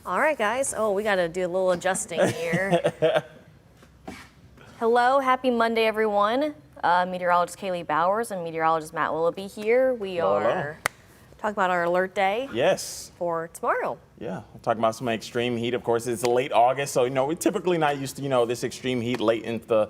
All right, guys. Oh, we got to do a little adjusting here. Hello, happy Monday, everyone. Meteorologist Kaylee Bowers and meteorologist Matt Willoughby here. We are talking about our alert day. Yes. For tomorrow. Yeah, we're talking about some extreme heat. Of course, it's late August, so we're typically not used to this extreme heat late into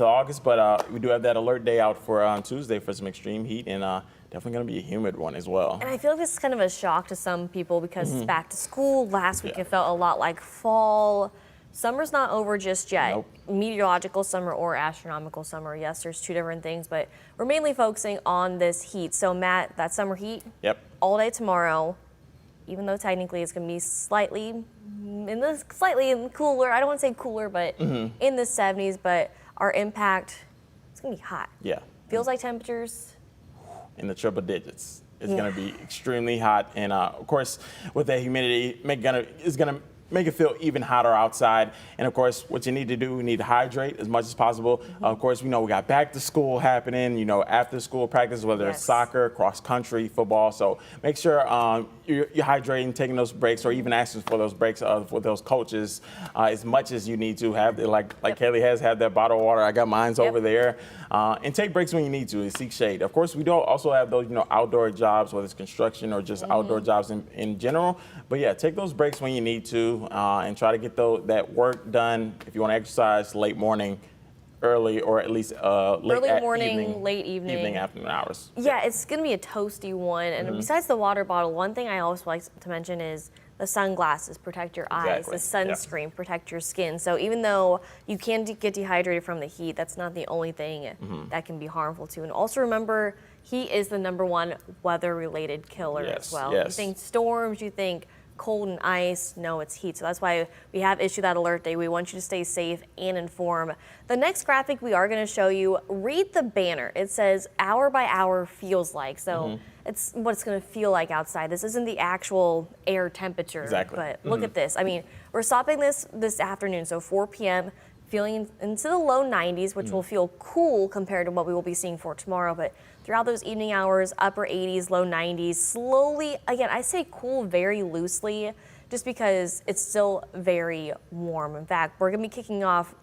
August. But we do have that alert day out for on Tuesday for some extreme heat, and definitely going to be a humid one as well. And I feel like this is kind of a shock to some people because it's back to school. Last week it felt a lot like fall. Summer's not over just yet. Nope. Meteorological summer or astronomical summer. Yes, there's two different things, but we're mainly focusing on this heat. So Matt, that summer heat, all day tomorrow, even though technically it's going to be slightly cooler. I don't want to say cooler, but in the 70s, but our impact, it's going to be hot. Yeah. Feels like temperatures in the triple digits. It's going to be extremely hot, and of course, with that humidity, it's going to make it feel even hotter outside. And of course, what you need to do, we need to hydrate as much as possible. Of course, we got back to school happening, after school practice, whether it's soccer, cross country, football. So make sure you're hydrating, taking those breaks, or even asking for those breaks with those coaches as much as you need to have. Like Kaylee has had that bottle of water. I got mine's over there. And take breaks when you need to and seek shade. Of course, we do also have those, outdoor jobs, whether it's construction or just outdoor jobs in general. But yeah, take those breaks when you need to and try to get that work done. If you want to exercise late morning, early, or at least early morning, late evening, afternoon hours. Yeah, it's going to be a toasty one. And besides the water bottle, one thing I always like to mention is the sunglasses protect your eyes, the sunscreen protect your skin. So even though you can get dehydrated from the heat, that's not the only thing that can be harmful to. And also remember, heat is the #1 weather-related killer as well. You think storms, you think cold and ice. No, it's heat. So that's why we have issued that alert day. We want you to stay safe and informed. The next graphic we are going to show you, read the banner. It says hour by hour feels like. So it's what it's going to feel like outside. This isn't the actual air temperature. Exactly. But look at this. I mean, we're stopping this afternoon, so 4 p.m., feeling into the low 90s, which will feel cool compared to what we will be seeing for tomorrow. But throughout those evening hours, upper 80s, low 90s, slowly, again, I say cool very loosely just because it's still very warm. In fact, we're going to be kicking off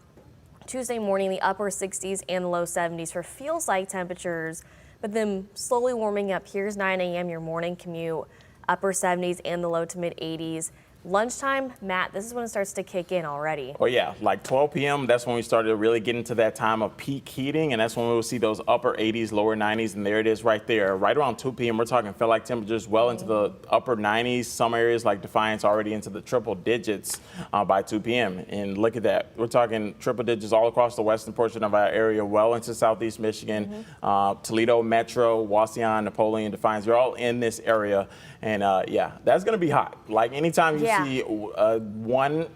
Tuesday morning, the upper 60s and low 70s for feels like temperatures, but then slowly warming up. Here's 9 a.m., your morning commute, upper 70s and the low to mid 80s. Lunchtime, Matt, this is when it starts to kick in already. Oh yeah, like 12 p.m., that's when we started to really get into that time of peak heating, and that's when we will see those upper 80s, lower 90s, and there it is right there. Right around 2 p.m., we're talking feel like temperatures well into the upper 90s. Some areas like Defiance already into the triple digits by 2 p.m. And look at that. We're talking triple digits all across the western portion of our area, well into southeast Michigan, Toledo, Metro, Wauseon, Napoleon, Defiance. You're all in this area. And yeah, that's going to be hot. Like anytime you see 100,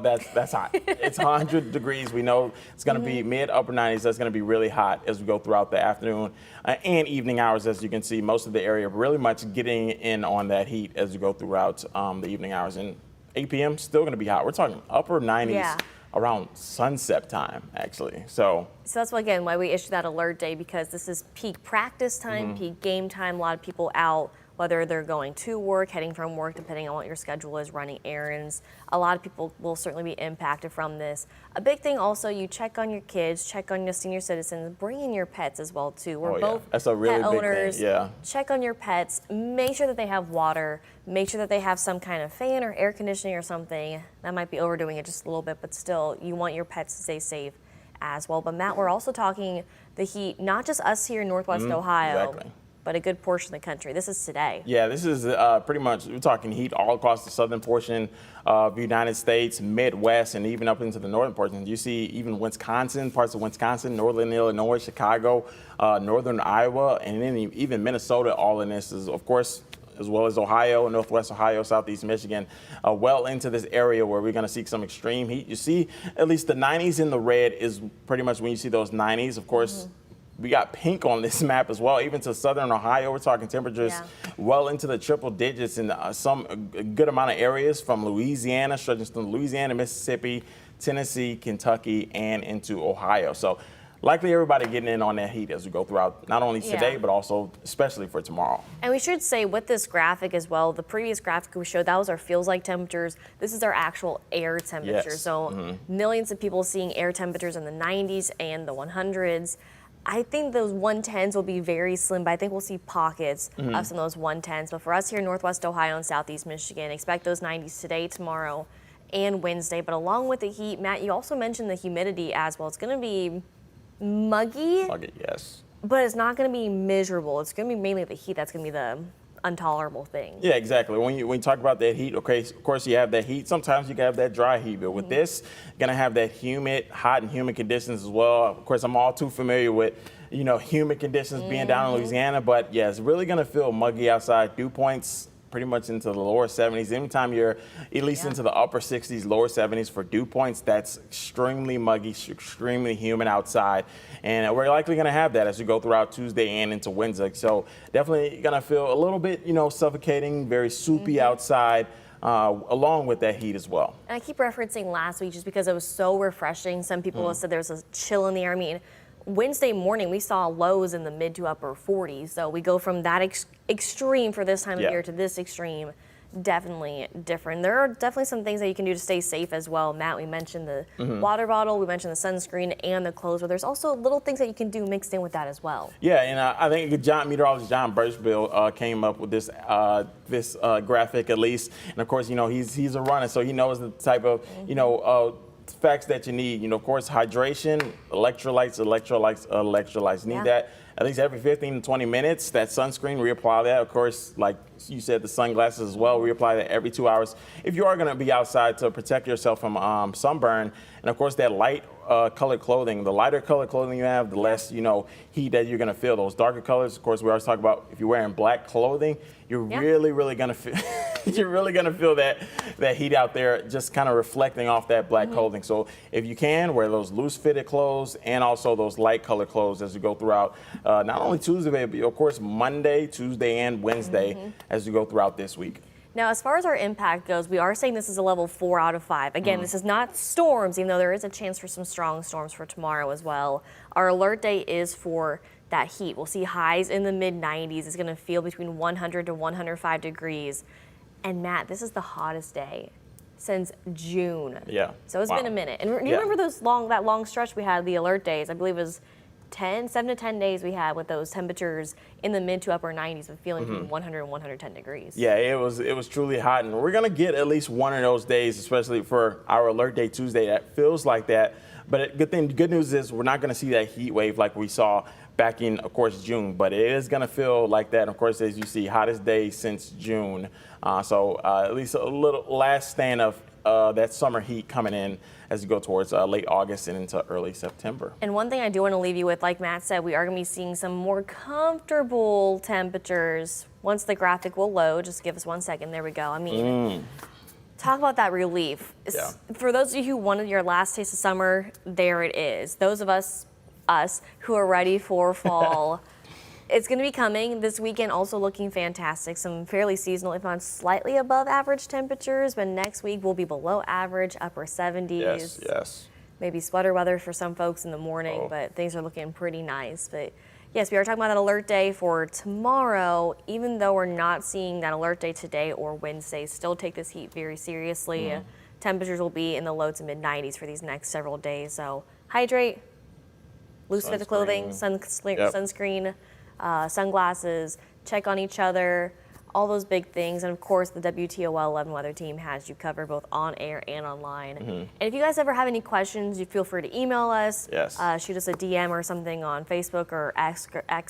that's hot. It's 100 degrees. We know it's going to be mid upper 90s. That's going to be really hot as we go throughout the afternoon and evening hours. As you can see, most of the area really much getting in on that heat as we go throughout the evening hours. And 8 p.m. still going to be hot. We're talking upper 90s. Around sunset time, actually. So that's why we issued that alert day, because this is peak practice time, peak game time. A lot of people out, whether they're going to work, heading from work, depending on what your schedule is, running errands. A lot of people will certainly be impacted from this. A big thing also, you check on your kids, check on your senior citizens, bring in your pets as well too. We're both that's a really pet big owners. Thing. Check on your pets, make sure that they have water, make sure that they have some kind of fan or air conditioning or something. That might be overdoing it just a little bit, but still, you want your pets to stay safe as well. But Matt, we're also talking the heat, not just us here in Northwest Ohio, but a good portion of the country. This is today. Yeah, this is pretty much, we're talking heat all across the southern portion of the United States, Midwest, and even up into the northern portion. You see even Wisconsin, parts of Wisconsin, northern Illinois, Chicago, northern Iowa, and then even Minnesota. All in this is, of course, as well as Ohio, Northwest Ohio, Southeast Michigan, well into this area where we're going to see some extreme heat. You see at least the 90s in the red is pretty much when you see those 90s. Of course, we got pink on this map as well, even to southern Ohio. We're talking temperatures well into the triple digits in a good amount of areas from Louisiana, stretching from Louisiana, Mississippi, Tennessee, Kentucky, and into Ohio. So likely everybody getting in on that heat as we go throughout not only today, Yeah. but also especially for tomorrow. And we should say with this graphic as well, the previous graphic we showed, that was our feels like temperatures. This is our actual air temperature. Yes. So millions of people seeing air temperatures in the 90s and the 100s. I think those 110s will be very slim, but I think we'll see pockets of some of those 110s. But for us here in Northwest Ohio and Southeast Michigan, expect those 90s today, tomorrow, and Wednesday. But along with the heat, Matt, you also mentioned the humidity as well. It's going to be muggy, Yes. but it's not going to be miserable. It's going to be mainly the heat that's going to be the intolerable thing. Yeah, exactly. When you talk about that heat, okay, of course you have that heat. Sometimes you can have that dry heat, but with this, you're gonna have that hot and humid conditions as well. Of course, I'm all too familiar with, humid conditions being down in Louisiana, but yeah, it's really gonna feel muggy outside. Dew points pretty much into the lower 70s. Anytime you're at least into the upper 60s, lower 70s for dew points, that's extremely muggy, extremely humid outside. And we're likely going to have that as we go throughout Tuesday and into Wednesday. So definitely going to feel a little bit, suffocating, very soupy outside. Along with that heat as well. And I keep referencing last week just because it was so refreshing. Some people have said there's a chill in the air. I mean, Wednesday morning, we saw lows in the mid to upper 40s. So we go from that extreme for this time of year to this extreme. Definitely different. There are definitely some things that you can do to stay safe as well. Matt, we mentioned the water bottle, we mentioned the sunscreen and the clothes, but there's also little things that you can do mixed in with that as well. Yeah, and I think meteorologist John Birchbill came up with this graphic at least. And of course, he's a runner, so he knows the type of, facts that you need. Of course, hydration, electrolytes. Need that at least every 15 to 20 minutes. That sunscreen, reapply that. Of course, like you said, the sunglasses as well, reapply that every 2 hours. If you are going to be outside to protect yourself from sunburn, and of course that light colored clothing, the lighter colored clothing you have, the less, heat that you're going to feel. Those darker colors, of course, we always talk about if you're wearing black clothing, you're really going to feel, that heat out there just kind of reflecting off that black clothing. So if you can, wear those loose fitted clothes and also those light colored clothes as you go throughout not only Tuesday, but of course Monday, Tuesday, and Wednesday as you go throughout this week. Now, as far as our impact goes, we are saying this is a level 4 out of 5. Again, this is not storms, even though there is a chance for some strong storms for tomorrow as well. Our alert day is for that heat. We'll see highs in the mid-90s. It's going to feel between 100 to 105 degrees. And Matt, this is the hottest day since June. Yeah. So it's been a minute. And do you remember that long stretch we had, the alert days? I believe it was 7 to 10 days we had with those temperatures in the mid to upper 90s with feeling between 100 and 110 degrees. Yeah, it was truly hot, and we're gonna get at least one of those days, especially for our alert day Tuesday, that feels like that. But good news is we're not gonna see that heat wave like we saw back in, of course, June, but it is gonna feel like that. And of course, as you see, hottest day since June. So at least a little last stand of that summer heat coming in as you go towards late August and into early September. And one thing I do want to leave you with, like Matt said, we are going to be seeing some more comfortable temperatures once the graphic will load. Just give us 1 second. There we go. I mean, talk about that relief. Yeah. For those of you who wanted your last taste of summer, there it is. Those of us who are ready for fall, it's going to be coming this weekend, also looking fantastic. Some fairly seasonal, if not slightly above average temperatures, but next week will be below average, upper 70s. Yes. Maybe sweater weather for some folks in the morning, but things are looking pretty nice. But yes, we are talking about that alert day for tomorrow. Even though we're not seeing that alert day today or Wednesday, still take this heat very seriously. Temperatures will be in the low to mid 90s for these next several days. So hydrate, loose fit clothing, sunscreen, sunglasses, check on each other, all those big things. And of course, the WTOL 11 weather team has you covered both on air and online. And if you guys ever have any questions, you feel free to email us, shoot us a DM or something on Facebook or X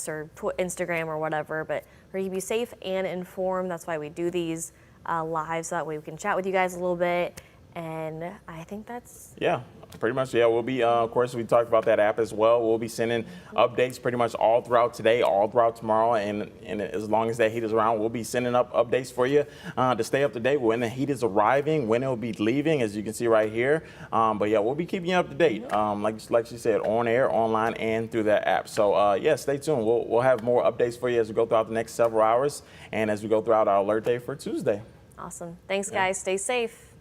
or Instagram or whatever. But we're going to be safe and informed. That's why we do these live, so that way we can chat with you guys a little bit. And I think that's... Yeah, pretty much. Yeah, we'll be, of course, we talked about that app as well. We'll be sending updates pretty much all throughout today, all throughout tomorrow. And as long as that heat is around, we'll be sending up updates for you to stay up to date when the heat is arriving, when it will be leaving, as you can see right here. But yeah, we'll be keeping you up to date, like she said, on air, online, and through that app. So yeah, stay tuned. We'll have more updates for you as we go throughout the next several hours and as we go throughout our alert day for Tuesday. Awesome. Thanks, guys. Stay safe.